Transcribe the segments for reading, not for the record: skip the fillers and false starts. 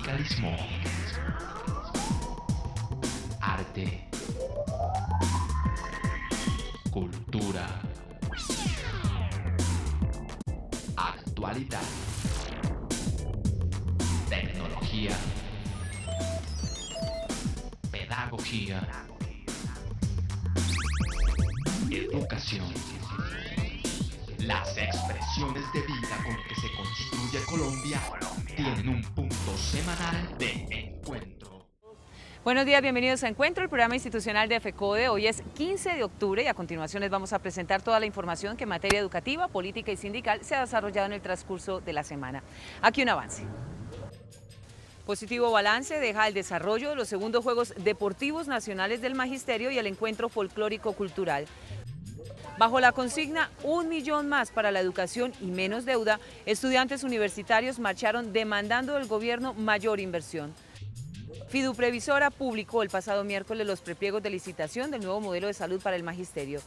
sindicalismo, arte, cultura, actualidad, tecnología, pedagogía, educación. Las expresiones de vida con que se construye Colombia tienen un punto semanal de encuentro. Buenos días, bienvenidos a Encuentro, el programa institucional de FECODE. Hoy es 15 de octubre y a continuación les vamos a presentar toda la información que en materia educativa, política y sindical se ha desarrollado en el transcurso de la semana. Aquí un avance. Positivo balance deja el desarrollo de los segundos Juegos Deportivos Nacionales del Magisterio y el Encuentro Folclórico Cultural. Bajo la consigna "Un millón más para la educación y menos deuda", estudiantes universitarios marcharon demandando del gobierno mayor inversión. Fiduprevisora publicó el pasado miércoles los prepliegos de licitación del nuevo modelo de salud para el magisterio.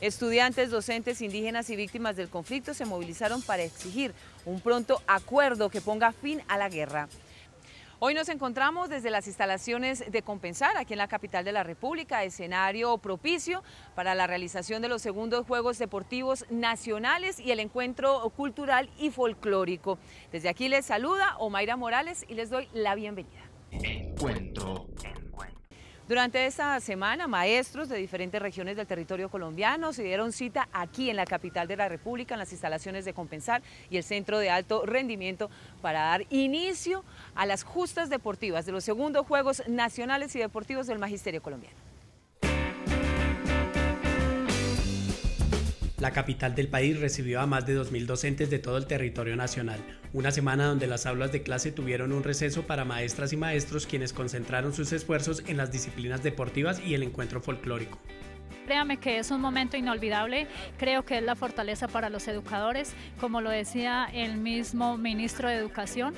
Estudiantes, docentes, indígenas y víctimas del conflicto se movilizaron para exigir un pronto acuerdo que ponga fin a la guerra. Hoy nos encontramos desde las instalaciones de Compensar, aquí en la capital de la República, escenario propicio para la realización de los segundos Juegos Deportivos Nacionales y el Encuentro Cultural y Folclórico. Desde aquí les saluda Omaira Morales y les doy la bienvenida. Encuentro. Durante esta semana, maestros de diferentes regiones del territorio colombiano se dieron cita aquí en la capital de la República, en las instalaciones de Compensar y el Centro de Alto Rendimiento, para dar inicio a las justas deportivas de los segundos Juegos Nacionales y Deportivos del Magisterio Colombiano. La capital del país recibió a más de 2.000 docentes de todo el territorio nacional. Una semana donde las aulas de clase tuvieron un receso para maestras y maestros, quienes concentraron sus esfuerzos en las disciplinas deportivas y el encuentro folclórico. Créame que es un momento inolvidable, creo que es la fortaleza para los educadores, como lo decía el mismo ministro de Educación,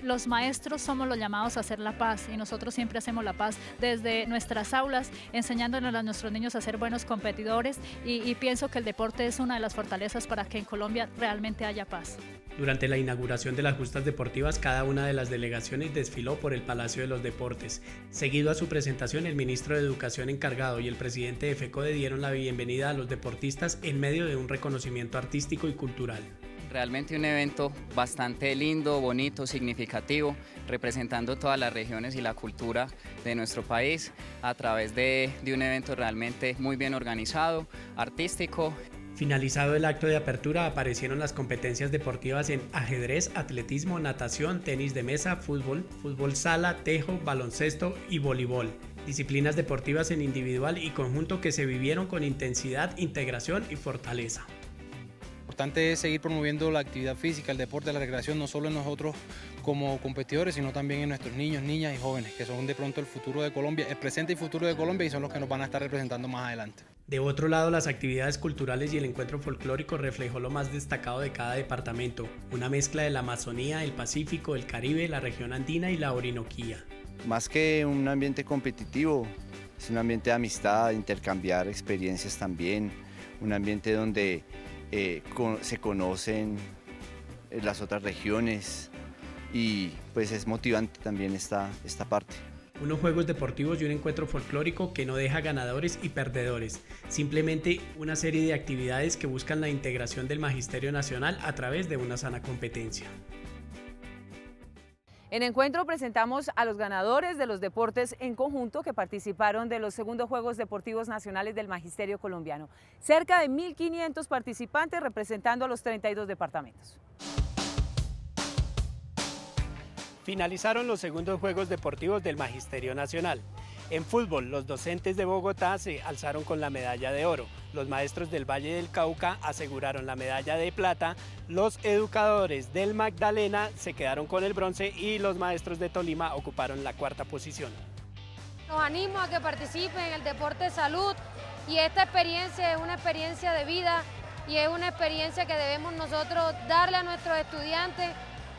los maestros somos los llamados a hacer la paz y nosotros siempre hacemos la paz desde nuestras aulas, enseñándonos a nuestros niños a ser buenos competidores y pienso que el deporte es una de las fortalezas para que en Colombia realmente haya paz. Durante la inauguración de las justas deportivas, cada una de las delegaciones desfiló por el Palacio de los Deportes. Seguido a su presentación, el ministro de Educación encargado y el presidente de FECODE dieron la bienvenida a los deportistas en medio de un reconocimiento artístico y cultural. Realmente un evento bastante lindo, bonito, significativo, representando todas las regiones y la cultura de nuestro país a través de un evento realmente muy bien organizado, artístico. Finalizado el acto de apertura, aparecieron las competencias deportivas en ajedrez, atletismo, natación, tenis de mesa, fútbol, fútbol sala, tejo, baloncesto y voleibol. Disciplinas deportivas en individual y conjunto que se vivieron con intensidad, integración y fortaleza. Lo importante es seguir promoviendo la actividad física, el deporte, la recreación, no solo en nosotros como competidores, sino también en nuestros niños, niñas y jóvenes, que son de pronto el futuro de Colombia, el presente y futuro de Colombia, y son los que nos van a estar representando más adelante. De otro lado, las actividades culturales y el encuentro folclórico reflejó lo más destacado de cada departamento, una mezcla de la Amazonía, el Pacífico, el Caribe, la región andina y la Orinoquía. Más que un ambiente competitivo, es un ambiente de amistad, de intercambiar experiencias también, un ambiente donde se conocen las otras regiones y pues es motivante también esta parte. Unos juegos deportivos y un encuentro folclórico que no deja ganadores y perdedores, simplemente una serie de actividades que buscan la integración del Magisterio Nacional a través de una sana competencia. En Encuentro presentamos a los ganadores de los deportes en conjunto que participaron de los segundos Juegos Deportivos Nacionales del Magisterio Colombiano. Cerca de 1.500 participantes representando a los 32 departamentos. Finalizaron los segundos Juegos Deportivos del Magisterio Nacional. En fútbol, los docentes de Bogotá se alzaron con la medalla de oro. Los maestros del Valle del Cauca aseguraron la medalla de plata. Los educadores del Magdalena se quedaron con el bronce y los maestros de Tolima ocuparon la cuarta posición. Los animo a que participen en el deporte de salud y esta experiencia es una experiencia de vida y es una experiencia que debemos nosotros darle a nuestros estudiantes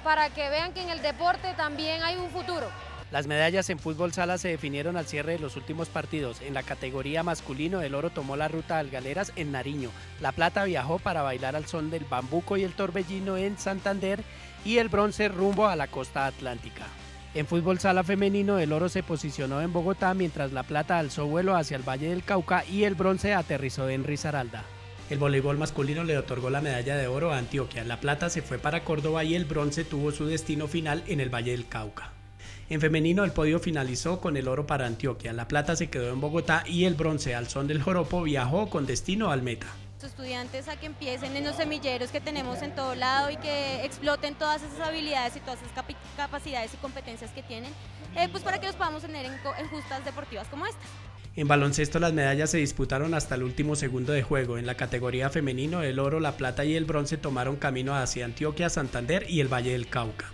para que vean que en el deporte también hay un futuro. Las medallas en fútbol sala se definieron al cierre de los últimos partidos. En la categoría masculino, el oro tomó la ruta al Galeras en Nariño. La plata viajó para bailar al son del bambuco y el torbellino en Santander. y el bronce rumbo a la costa atlántica. En fútbol sala femenino, el oro se posicionó en Bogotá, mientras la plata alzó vuelo hacia el Valle del Cauca y el bronce aterrizó en Risaralda. El voleibol masculino le otorgó la medalla de oro a Antioquia, la plata se fue para Córdoba y el bronce tuvo su destino final en el Valle del Cauca. En femenino, el podio finalizó con el oro para Antioquia, la plata se quedó en Bogotá y el bronce al son del joropo viajó con destino al Meta. Estudiantes a que empiecen en los semilleros que tenemos en todo lado y que exploten todas esas habilidades y todas esas capacidades y competencias que tienen, pues para que los podamos tener en justas deportivas como estas. En baloncesto, las medallas se disputaron hasta el último segundo de juego. En la categoría femenino, el oro, la plata y el bronce tomaron camino hacia Antioquia, Santander y el Valle del Cauca.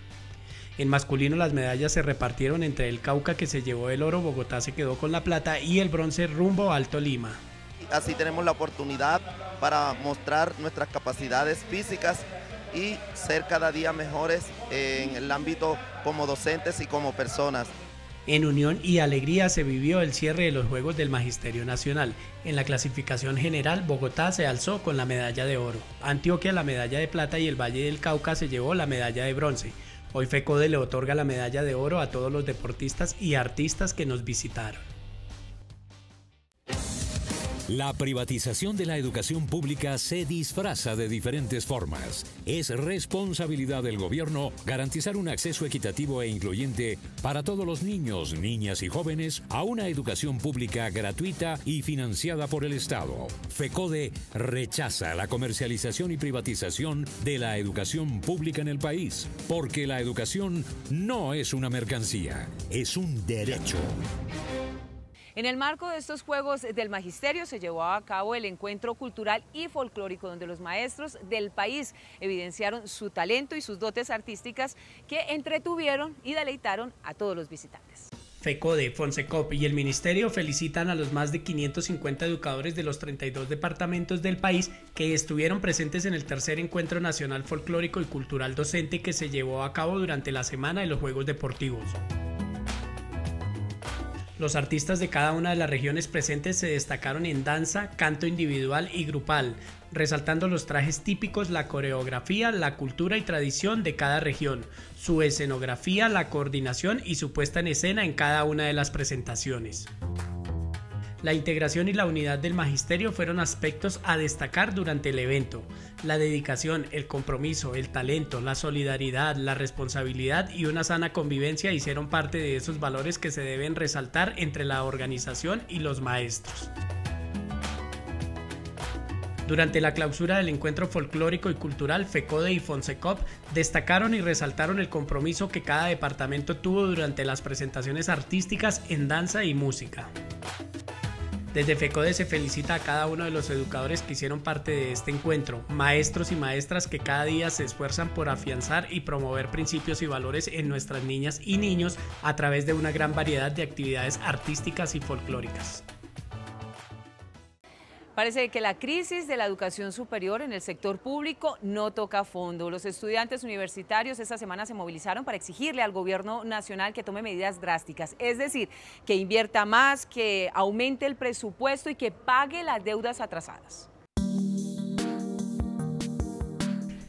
En masculino, las medallas se repartieron entre el Cauca, que se llevó el oro, Bogotá se quedó con la plata y el bronce rumbo a Alto Lima. Así tenemos la oportunidad para mostrar nuestras capacidades físicas y ser cada día mejores en el ámbito como docentes y como personas. En unión y alegría se vivió el cierre de los Juegos del Magisterio Nacional. En la clasificación general, Bogotá se alzó con la medalla de oro, Antioquia la medalla de plata y el Valle del Cauca se llevó la medalla de bronce. Hoy FECODE le otorga la medalla de oro a todos los deportistas y artistas que nos visitaron. La privatización de la educación pública se disfraza de diferentes formas. Es responsabilidad del gobierno garantizar un acceso equitativo e incluyente para todos los niños, niñas y jóvenes a una educación pública gratuita y financiada por el Estado. FECODE rechaza la comercialización y privatización de la educación pública en el país, porque la educación no es una mercancía, es un derecho. En el marco de estos Juegos del Magisterio se llevó a cabo el encuentro cultural y folclórico, donde los maestros del país evidenciaron su talento y sus dotes artísticas que entretuvieron y deleitaron a todos los visitantes. FECODE, FONSECOP y el Ministerio felicitan a los más de 550 educadores de los 32 departamentos del país que estuvieron presentes en el tercer Encuentro Nacional Folclórico y Cultural Docente que se llevó a cabo durante la Semana de los Juegos Deportivos. Los artistas de cada una de las regiones presentes se destacaron en danza, canto individual y grupal, resaltando los trajes típicos, la coreografía, la cultura y tradición de cada región, su escenografía, la coordinación y su puesta en escena en cada una de las presentaciones. La integración y la unidad del magisterio fueron aspectos a destacar durante el evento. La dedicación, el compromiso, el talento, la solidaridad, la responsabilidad y una sana convivencia hicieron parte de esos valores que se deben resaltar entre la organización y los maestros. Durante la clausura del encuentro folclórico y cultural, FECODE y FONSECOP destacaron y resaltaron el compromiso que cada departamento tuvo durante las presentaciones artísticas en danza y música. Desde FECODE se felicita a cada uno de los educadores que hicieron parte de este encuentro, maestros y maestras que cada día se esfuerzan por afianzar y promover principios y valores en nuestras niñas y niños a través de una gran variedad de actividades artísticas y folclóricas. Parece que la crisis de la educación superior en el sector público no toca fondo. Los estudiantes universitarios esta semana se movilizaron para exigirle al gobierno nacional que tome medidas drásticas, es decir, que invierta más, que aumente el presupuesto y que pague las deudas atrasadas.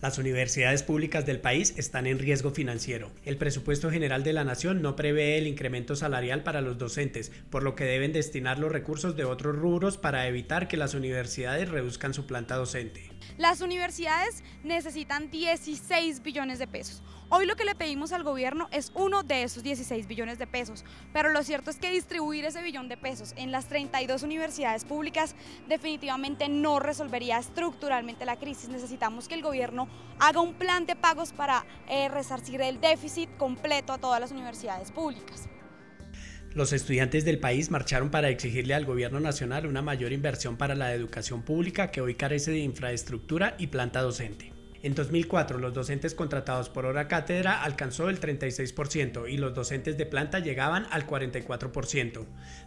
Las universidades públicas del país están en riesgo financiero. El presupuesto general de la nación no prevé el incremento salarial para los docentes, por lo que deben destinar los recursos de otros rubros para evitar que las universidades reduzcan su planta docente. Las universidades necesitan 16 billones de pesos. Hoy lo que le pedimos al gobierno es uno de esos 16 billones de pesos, pero lo cierto es que distribuir ese billón de pesos en las 32 universidades públicas definitivamente no resolvería estructuralmente la crisis. Necesitamos que el gobierno haga un plan de pagos para resarcir el déficit completo a todas las universidades públicas. Los estudiantes del país marcharon para exigirle al gobierno nacional una mayor inversión para la educación pública que hoy carece de infraestructura y planta docente. En 2004, los docentes contratados por hora cátedra alcanzó el 36% y los docentes de planta llegaban al 44%.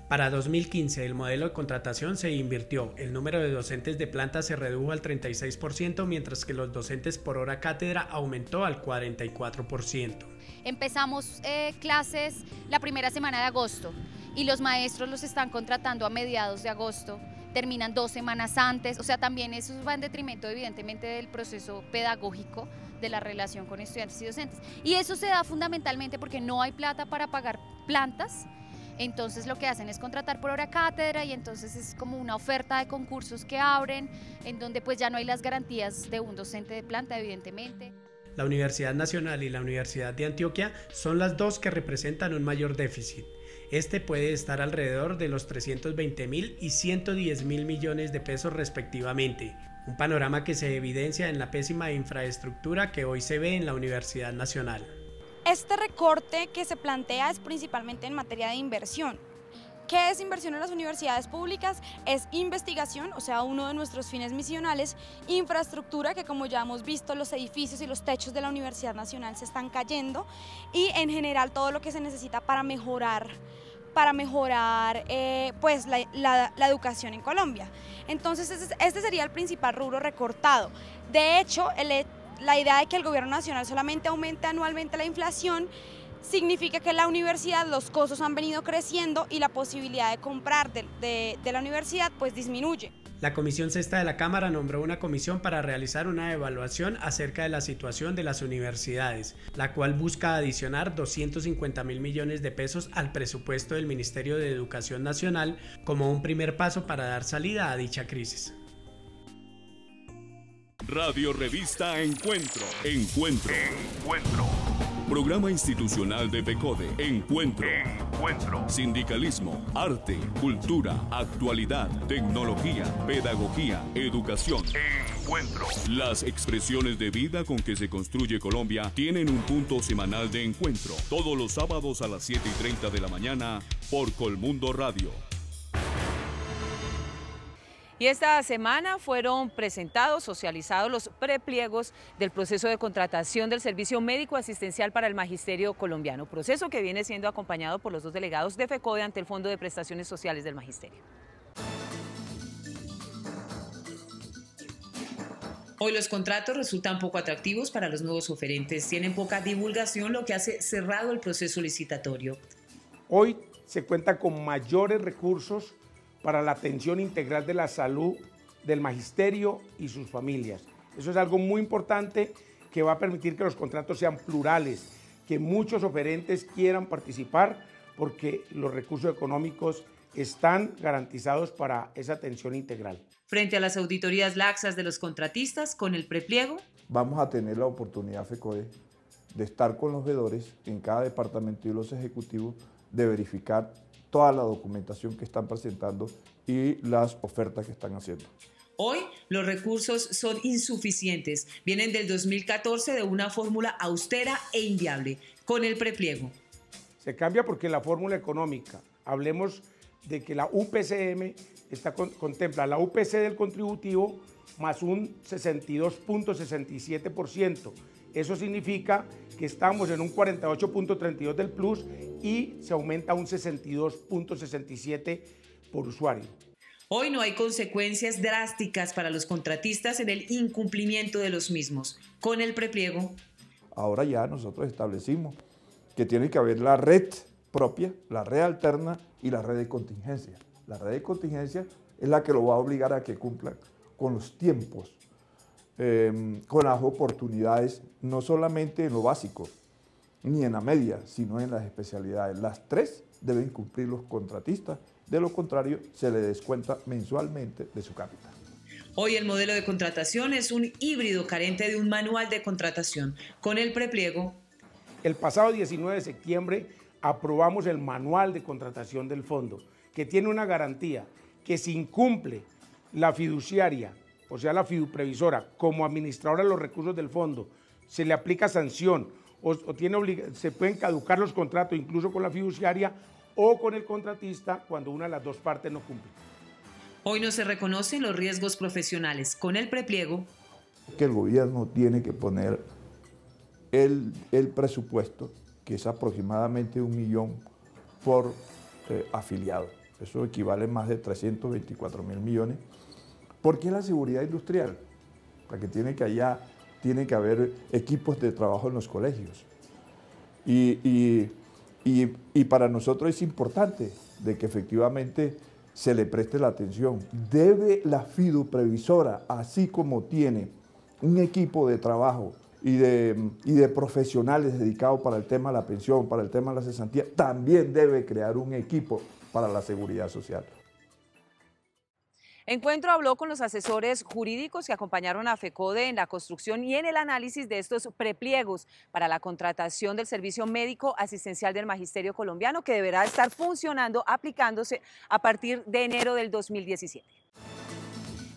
Para 2015, el modelo de contratación se invirtió. El número de docentes de planta se redujo al 36%, mientras que los docentes por hora cátedra aumentó al 44%. Empezamos clases la primera semana de agosto y los maestros los están contratando a mediados de agosto. Terminan 2 semanas antes, o sea, también eso va en detrimento evidentemente del proceso pedagógico de la relación con estudiantes y docentes. Y eso se da fundamentalmente porque no hay plata para pagar plantas. Entonces lo que hacen es contratar por hora cátedra y entonces es como una oferta de concursos que abren, en donde pues ya no hay las garantías de un docente de planta, evidentemente. La Universidad Nacional y la Universidad de Antioquia son las dos que representan un mayor déficit. Este puede estar alrededor de los 320.000 y 110.000 millones de pesos respectivamente. Un panorama que se evidencia en la pésima infraestructura que hoy se ve en la Universidad Nacional. Este recorte que se plantea es principalmente en materia de inversión. ¿Qué es inversión en las universidades públicas? Es investigación, o sea, uno de nuestros fines misionales, infraestructura, que como ya hemos visto, los edificios y los techos de la Universidad Nacional se están cayendo, y en general todo lo que se necesita para mejorar pues la educación en Colombia. Entonces este sería el principal rubro recortado. De hecho, la idea de que el gobierno nacional solamente aumente anualmente la inflación significa que en la universidad los costos han venido creciendo y la posibilidad de comprar de la universidad pues disminuye. La Comisión Sexta de la Cámara nombró una comisión para realizar una evaluación acerca de la situación de las universidades, la cual busca adicionar 250.000 millones de pesos al presupuesto del Ministerio de Educación Nacional como un primer paso para dar salida a dicha crisis. Radio Revista Encuentro. Programa institucional de FECODE. Encuentro. Sindicalismo, arte, cultura, actualidad, tecnología, pedagogía, educación. Las expresiones de vida con que se construye Colombia tienen un punto semanal de encuentro. Todos los sábados a las 7:30 de la mañana por Colmundo Radio. Y esta semana fueron presentados, socializados los prepliegos del proceso de contratación del servicio médico asistencial para el magisterio colombiano, proceso que viene siendo acompañado por los dos delegados de FECODE ante el Fondo de Prestaciones Sociales del Magisterio. Hoy los contratos resultan poco atractivos para los nuevos oferentes, tienen poca divulgación, lo que hace cerrado el proceso licitatorio. Hoy se cuenta con mayores recursos para la atención integral de la salud del magisterio y sus familias. Eso es algo muy importante que va a permitir que los contratos sean plurales, que muchos oferentes quieran participar porque los recursos económicos están garantizados para esa atención integral. Frente a las auditorías laxas de los contratistas con el prepliego, vamos a tener la oportunidad, FECODE, de estar con los veedores en cada departamento y los ejecutivos, de verificar toda la documentación que están presentando y las ofertas que están haciendo. Hoy los recursos son insuficientes, vienen del 2014 de una fórmula austera e inviable. Con el prepliego se cambia porque la fórmula económica, hablemos de que la UPCM contempla la UPC del contributivo más un 62.67%. Eso significa que estamos en un 48.32 del plus y se aumenta un 62.67 por usuario. Hoy no hay consecuencias drásticas para los contratistas en el incumplimiento de los mismos. Con el prepliego, ahora ya nosotros establecimos que tiene que haber la red propia, la red alterna y la red de contingencia. La red de contingencia es la que lo va a obligar a que cumplan con los tiempos, con las oportunidades, no solamente en lo básico, ni en la media, sino en las especialidades. Las tres deben cumplir los contratistas, de lo contrario se le descuenta mensualmente de su capital. Hoy el modelo de contratación es un híbrido carente de un manual de contratación. Con el prepliego, el pasado 19 de septiembre aprobamos el manual de contratación del fondo, que tiene una garantía que si incumple la fiduciaria, o sea la fiduprevisora, como administradora de los recursos del fondo, se le aplica sanción se pueden caducar los contratos incluso con la fiduciaria o con el contratista cuando una de las dos partes no cumple. Hoy no se reconocen los riesgos profesionales. Con el prepliego, que el gobierno tiene que poner el presupuesto, que es aproximadamente 1 millón por afiliado. Eso equivale a más de 324.000 millones, porque es la seguridad industrial, la que tiene que haber equipos de trabajo en los colegios. Y para nosotros es importante de que efectivamente se le preste la atención. Debe la fiduprevisora, así como tiene un equipo de trabajo y de profesionales dedicados para el tema de la pensión, para el tema de la cesantía, también debe crear un equipo para la seguridad social. Encuentro habló con los asesores jurídicos que acompañaron a FECODE en la construcción y en el análisis de estos prepliegos para la contratación del servicio médico asistencial del Magisterio Colombiano, que deberá estar funcionando, aplicándose a partir de enero del 2017.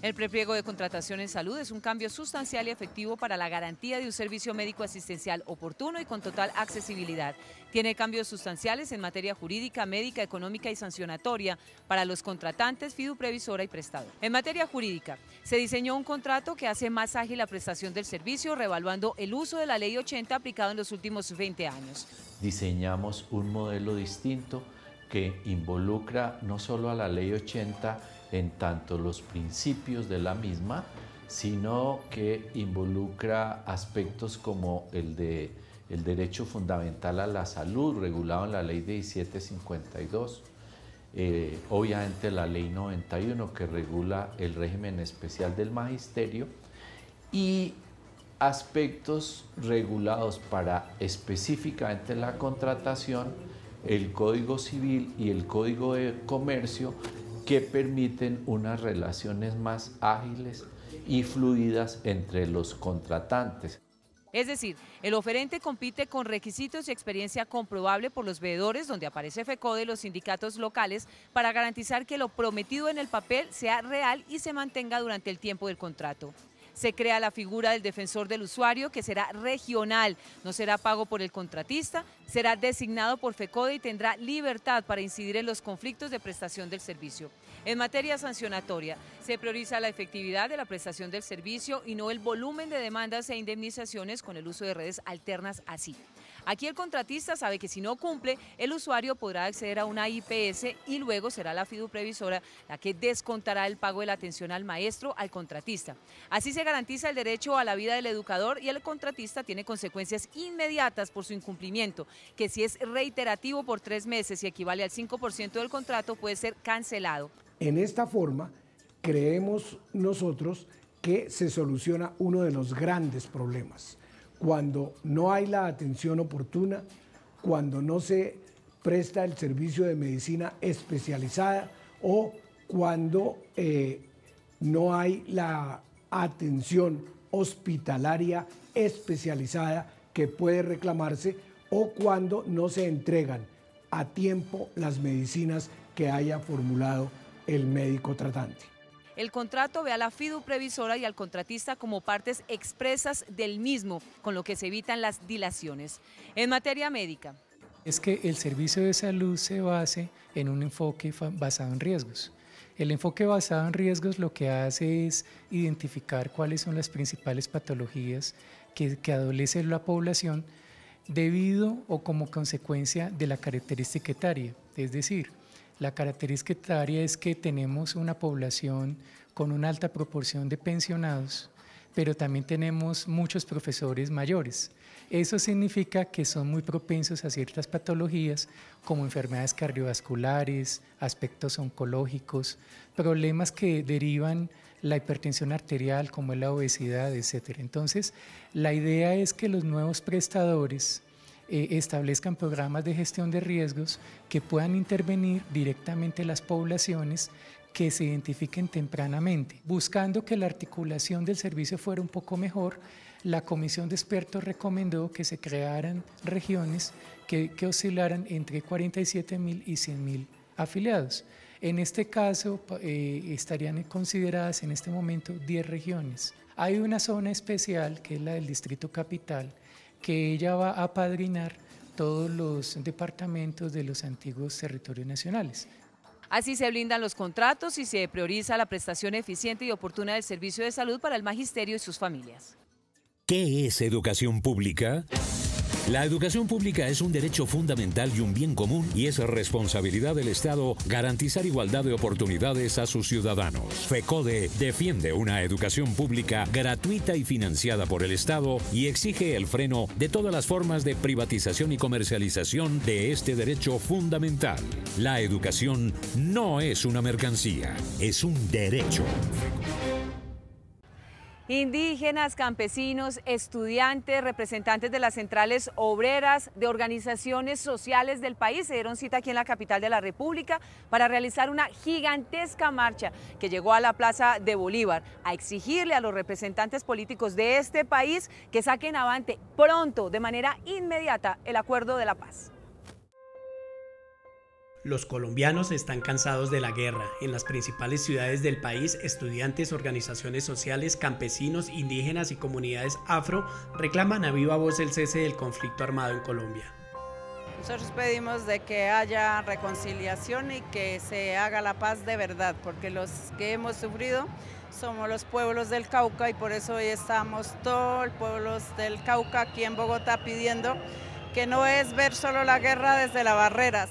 El prepliego de contratación en salud es un cambio sustancial y efectivo para la garantía de un servicio médico asistencial oportuno y con total accesibilidad. Tiene cambios sustanciales en materia jurídica, médica, económica y sancionatoria para los contratantes, fiduprevisora y prestador. En materia jurídica, se diseñó un contrato que hace más ágil la prestación del servicio, reevaluando el uso de la Ley 80 aplicado en los últimos 20 años. Diseñamos un modelo distinto que involucra no solo a la Ley 80 en tanto los principios de la misma, sino que involucra aspectos como el derecho fundamental a la salud, regulado en la Ley 1752, obviamente la Ley 91, que regula el régimen especial del magisterio, y aspectos regulados para específicamente la contratación, el Código Civil y el Código de Comercio, que permiten unas relaciones más ágiles y fluidas entre los contratantes. Es decir, el oferente compite con requisitos y experiencia comprobable por los veedores, donde aparece FECODE y los sindicatos locales, para garantizar que lo prometido en el papel sea real y se mantenga durante el tiempo del contrato. Se crea la figura del defensor del usuario, que será regional, no será pago por el contratista, será designado por FECODE y tendrá libertad para incidir en los conflictos de prestación del servicio. En materia sancionatoria, se prioriza la efectividad de la prestación del servicio y no el volumen de demandas e indemnizaciones con el uso de redes alternas así. Aquí el contratista sabe que si no cumple, el usuario podrá acceder a una IPS y luego será la fiduprevisora la que descontará el pago de la atención al maestro al contratista. Así se garantiza el derecho a la vida del educador y el contratista tiene consecuencias inmediatas por su incumplimiento, que si es reiterativo por 3 meses y equivale al 5% del contrato, puede ser cancelado. En esta forma, creemos nosotros que se soluciona uno de los grandes problemas. Cuando no hay la atención oportuna, cuando no se presta el servicio de medicina especializada o cuando no hay la atención hospitalaria especializada que puede reclamarse o cuando no se entregan a tiempo las medicinas que haya formulado el médico tratante. El contrato ve a la fiduprevisora y al contratista como partes expresas del mismo, con lo que se evitan las dilaciones. En materia médica, es que el servicio de salud se base en un enfoque basado en riesgos. El enfoque basado en riesgos lo que hace es identificar cuáles son las principales patologías que adolece la población debido o como consecuencia de la característica etaria, es decir, la característica etaria es que tenemos una población con una alta proporción de pensionados, pero también tenemos muchos profesores mayores. Eso significa que son muy propensos a ciertas patologías como enfermedades cardiovasculares, aspectos oncológicos, problemas que derivan la hipertensión arterial como es la obesidad, etc. Entonces, la idea es que los nuevos prestadores establezcan programas de gestión de riesgos que puedan intervenir directamente en las poblaciones que se identifiquen tempranamente. Buscando que la articulación del servicio fuera un poco mejor, la comisión de expertos recomendó que se crearan regiones que oscilaran entre 47.000 y 100.000 afiliados. En este caso estarían consideradas en este momento 10 regiones. Hay una zona especial que es la del Distrito Capital, que ella va a apadrinar todos los departamentos de los antiguos territorios nacionales. Así se blindan los contratos y se prioriza la prestación eficiente y oportuna del servicio de salud para el magisterio y sus familias. ¿Qué es educación pública? La educación pública es un derecho fundamental y un bien común y es responsabilidad del Estado garantizar igualdad de oportunidades a sus ciudadanos. FECODE defiende una educación pública gratuita y financiada por el Estado y exige el freno de todas las formas de privatización y comercialización de este derecho fundamental. La educación no es una mercancía, es un derecho. Indígenas, campesinos, estudiantes, representantes de las centrales obreras, de organizaciones sociales del país se dieron cita aquí en la capital de la República para realizar una gigantesca marcha que llegó a la Plaza de Bolívar a exigirle a los representantes políticos de este país que saquen avante pronto, de manera inmediata, el acuerdo de la paz. Los colombianos están cansados de la guerra. En las principales ciudades del país, estudiantes, organizaciones sociales, campesinos, indígenas y comunidades afro reclaman a viva voz el cese del conflicto armado en Colombia. Nosotros pedimos de que haya reconciliación y que se haga la paz de verdad, porque los que hemos sufrido somos los pueblos del Cauca y por eso hoy estamos todos los pueblos del Cauca aquí en Bogotá pidiendo que no es ver solo la guerra desde la barrera.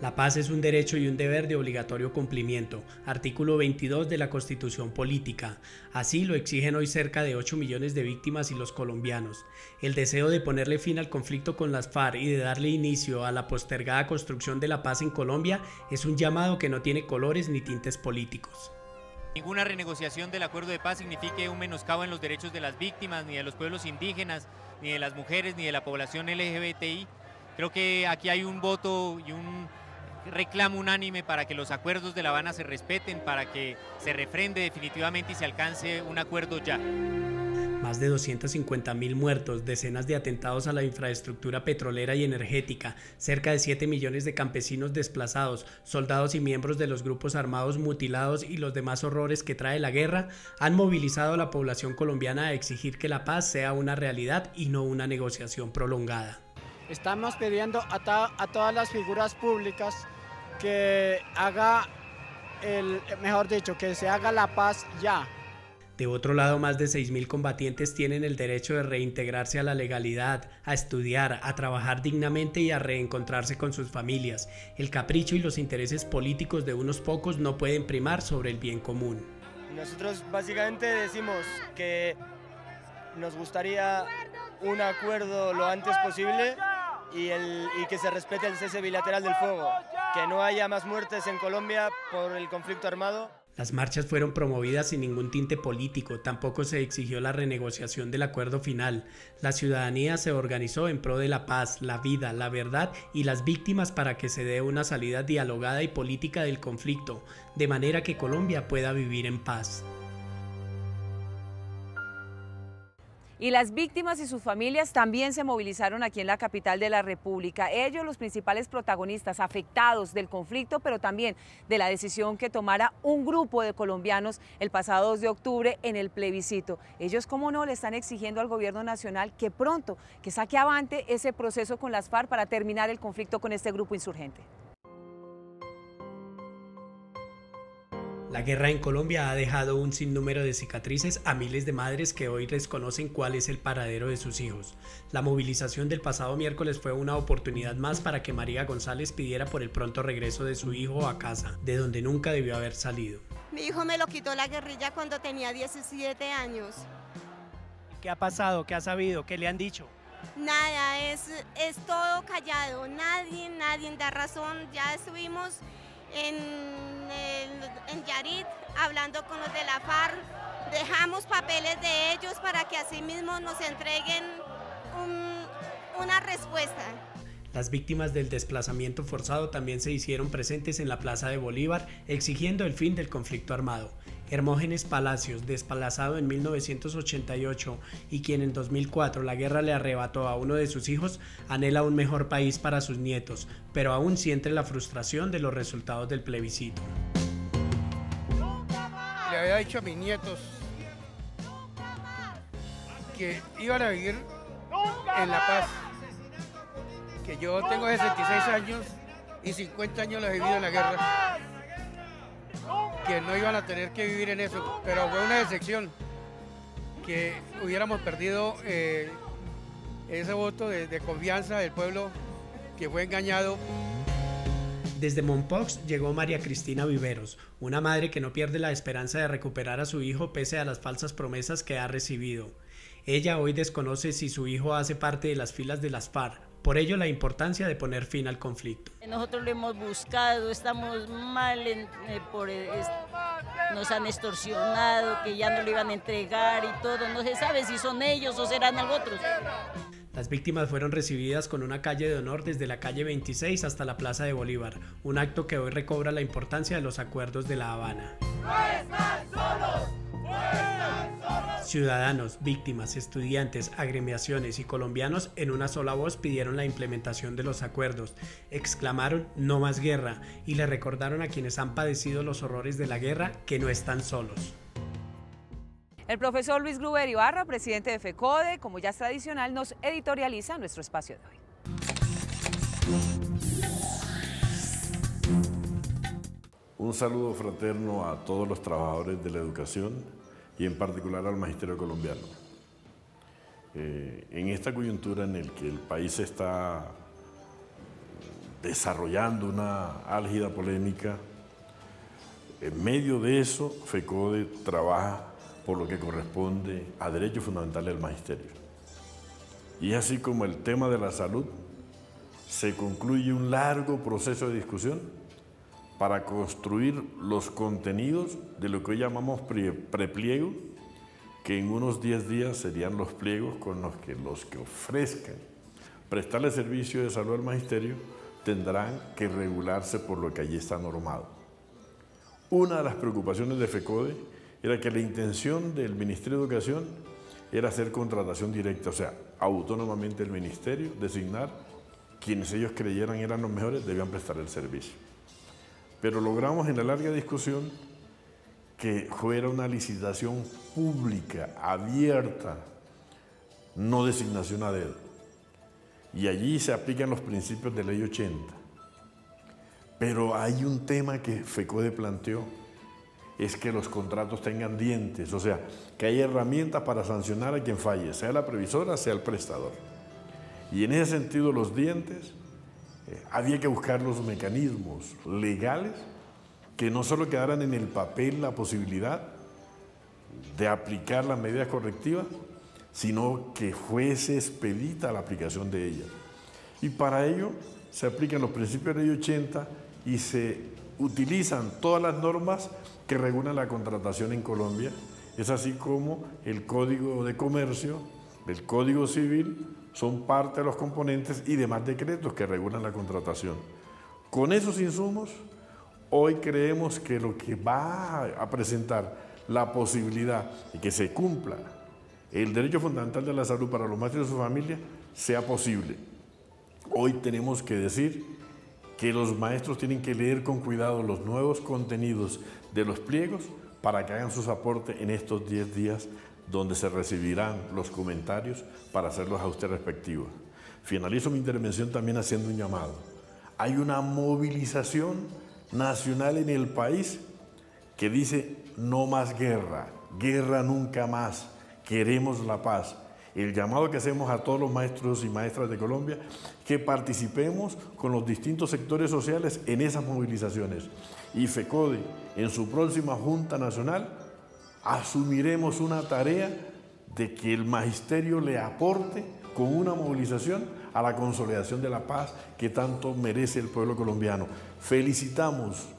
La paz es un derecho y un deber de obligatorio cumplimiento, artículo 22 de la Constitución Política. Así lo exigen hoy cerca de 8 millones de víctimas y los colombianos. El deseo de ponerle fin al conflicto con las FARC y de darle inicio a la postergada construcción de la paz en Colombia es un llamado que no tiene colores ni tintes políticos. Ninguna renegociación del acuerdo de paz signifique un menoscabo en los derechos de las víctimas, ni de los pueblos indígenas, ni de las mujeres, ni de la población LGBTI. Creo que aquí hay un voto y un reclamo unánime para que los acuerdos de La Habana se respeten, para que se refrende definitivamente y se alcance un acuerdo ya. Más de 250.000 muertos, decenas de atentados a la infraestructura petrolera y energética, cerca de 7 millones de campesinos desplazados, soldados y miembros de los grupos armados mutilados y los demás horrores que trae la guerra han movilizado a la población colombiana a exigir que la paz sea una realidad y no una negociación prolongada. Estamos pidiendo a todas las figuras públicas que que se haga la paz ya. De otro lado, más de 6.000 combatientes tienen el derecho de reintegrarse a la legalidad, a estudiar, a trabajar dignamente y a reencontrarse con sus familias. El capricho y los intereses políticos de unos pocos no pueden primar sobre el bien común. Nosotros básicamente decimos que nos gustaría un acuerdo lo antes posible y que se respete el cese bilateral del fuego, que no haya más muertes en Colombia por el conflicto armado. Las marchas fueron promovidas sin ningún tinte político, tampoco se exigió la renegociación del acuerdo final. La ciudadanía se organizó en pro de la paz, la vida, la verdad y las víctimas para que se dé una salida dialogada y política del conflicto, de manera que Colombia pueda vivir en paz. Y las víctimas y sus familias también se movilizaron aquí en la capital de la República. Ellos, los principales protagonistas afectados del conflicto, pero también de la decisión que tomara un grupo de colombianos el pasado 2 de octubre en el plebiscito. Ellos, cómo no, le están exigiendo al gobierno nacional que pronto, que saque avante ese proceso con las FARC para terminar el conflicto con este grupo insurgente. La guerra en Colombia ha dejado un sinnúmero de cicatrices a miles de madres que hoy desconocen cuál es el paradero de sus hijos. La movilización del pasado miércoles fue una oportunidad más para que María González pidiera por el pronto regreso de su hijo a casa, de donde nunca debió haber salido. Mi hijo me lo quitó la guerrilla cuando tenía 17 años. ¿Qué ha pasado? ¿Qué ha sabido? ¿Qué le han dicho? Nada, es todo callado, nadie da razón. Ya estuvimos en Yarit hablando con los de la FARC, dejamos papeles de ellos para que así mismo nos entreguen una respuesta. Las víctimas del desplazamiento forzado también se hicieron presentes en la Plaza de Bolívar exigiendo el fin del conflicto armado. Hermógenes Palacios, desplazado en 1988 y quien en 2004 la guerra le arrebató a uno de sus hijos, anhela un mejor país para sus nietos, pero aún siente la frustración de los resultados del plebiscito. Le había dicho a mis nietos que iban a vivir en la paz, que yo tengo 66 años y 50 años los he vivido en la guerra, que no iban a tener que vivir en eso, pero fue una decepción que hubiéramos perdido ese voto de confianza del pueblo que fue engañado. Desde Mompox llegó María Cristina Viveros, una madre que no pierde la esperanza de recuperar a su hijo pese a las falsas promesas que ha recibido. Ella hoy desconoce si su hijo hace parte de las filas de las FARC, por ello la importancia de poner fin al conflicto. Nosotros lo hemos buscado, estamos mal nos han extorsionado, que ya no lo iban a entregar y todo. No se sabe si son ellos o serán otros. Las víctimas fueron recibidas con una calle de honor desde la calle 26 hasta la Plaza de Bolívar, un acto que hoy recobra la importancia de los acuerdos de La Habana. ¡No están solos! ¡No están solos! Ciudadanos, víctimas, estudiantes, agremiaciones y colombianos en una sola voz pidieron la implementación de los acuerdos, exclamaron "no más guerra" y le recordaron a quienes han padecido los horrores de la guerra que no están solos. El profesor Luis Gruber Ibarra, presidente de FECODE, como ya es tradicional, nos editorializa nuestro espacio de hoy. Un saludo fraterno a todos los trabajadores de la educación y en particular al magisterio colombiano. En esta coyuntura en la que el país está desarrollando una álgida polémica, en medio de eso FECODE trabaja por lo que corresponde a derechos fundamentales del magisterio. Y así como el tema de la salud, se concluye un largo proceso de discusión para construir los contenidos de lo que hoy llamamos prepliego, que en unos 10 días serían los pliegos con los que ofrezcan prestarle servicio de salud al magisterio tendrán que regularse por lo que allí está normado. Una de las preocupaciones de FECODE era que la intención del Ministerio de Educación era hacer contratación directa, o sea, autónomamente el Ministerio designar quienes ellos creyeran eran los mejores, debían prestar el servicio. Pero logramos en la larga discusión que fuera una licitación pública, abierta, no designación a dedo. Y allí se aplican los principios de Ley 80. Pero hay un tema que FECODE planteó, es que los contratos tengan dientes, o sea, que haya herramientas para sancionar a quien falle, sea la previsora, sea el prestador. Y en ese sentido los dientes, había que buscar los mecanismos legales que no solo quedaran en el papel la posibilidad de aplicar las medidas correctivas, sino que fuese expedita la aplicación de ellas. Y para ello se aplican los principios de Ley 80 y se utilizan todas las normas que regulan la contratación en Colombia. Es así como el Código de Comercio, el Código Civil, son parte de los componentes y demás decretos que regulan la contratación. Con esos insumos, hoy creemos que lo que va a presentar la posibilidad de que se cumpla el derecho fundamental de la salud para los maestros y su familia sea posible. Hoy tenemos que decir que los maestros tienen que leer con cuidado los nuevos contenidos de los pliegos para que hagan sus aportes en estos 10 días donde se recibirán los comentarios para hacer los ajustes respectivos. Finalizo mi intervención también haciendo un llamado. Hay una movilización nacional en el país que dice no más guerra, guerra nunca más, queremos la paz. El llamado que hacemos a todos los maestros y maestras de Colombia, que participemos con los distintos sectores sociales en esas movilizaciones. Y FECODE, en su próxima Junta Nacional, asumiremos una tarea de que el magisterio le aporte con una movilización a la consolidación de la paz que tanto merece el pueblo colombiano. Felicitamos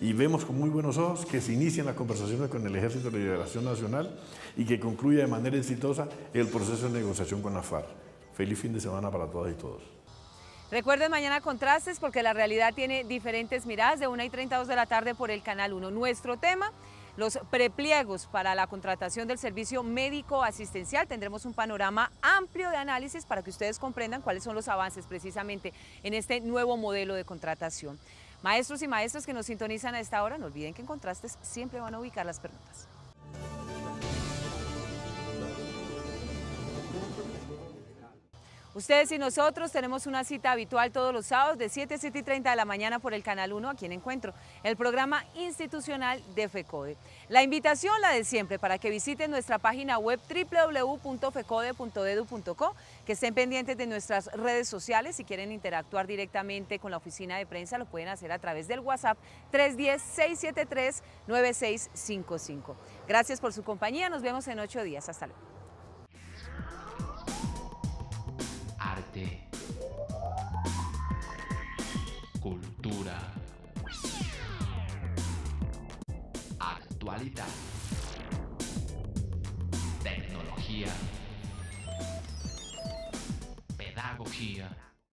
y vemos con muy buenos ojos que se inician las conversaciones con el Ejército de Liberación Nacional y que concluya de manera exitosa el proceso de negociación con la FARC. Feliz fin de semana para todas y todos. Recuerden mañana Contrastes porque la realidad tiene diferentes miradas de 1:30 a 2 de la tarde por el Canal 1. Nuestro tema, los prepliegos para la contratación del servicio médico asistencial. Tendremos un panorama amplio de análisis para que ustedes comprendan cuáles son los avances precisamente en este nuevo modelo de contratación. Maestros y maestras que nos sintonizan a esta hora, no olviden que en Contrastes siempre van a ubicar las preguntas. Ustedes y nosotros tenemos una cita habitual todos los sábados de 7 a 7:30 de la mañana por el Canal 1, aquí en Encuentro, el programa institucional de FECODE. La invitación, la de siempre, para que visiten nuestra página web www.fecode.edu.co, que estén pendientes de nuestras redes sociales. Si quieren interactuar directamente con la oficina de prensa, lo pueden hacer a través del WhatsApp 310-673-9655. Gracias por su compañía, nos vemos en 8 días. Hasta luego. Arte, cultura, actualidad. Tecnología. Pedagogía.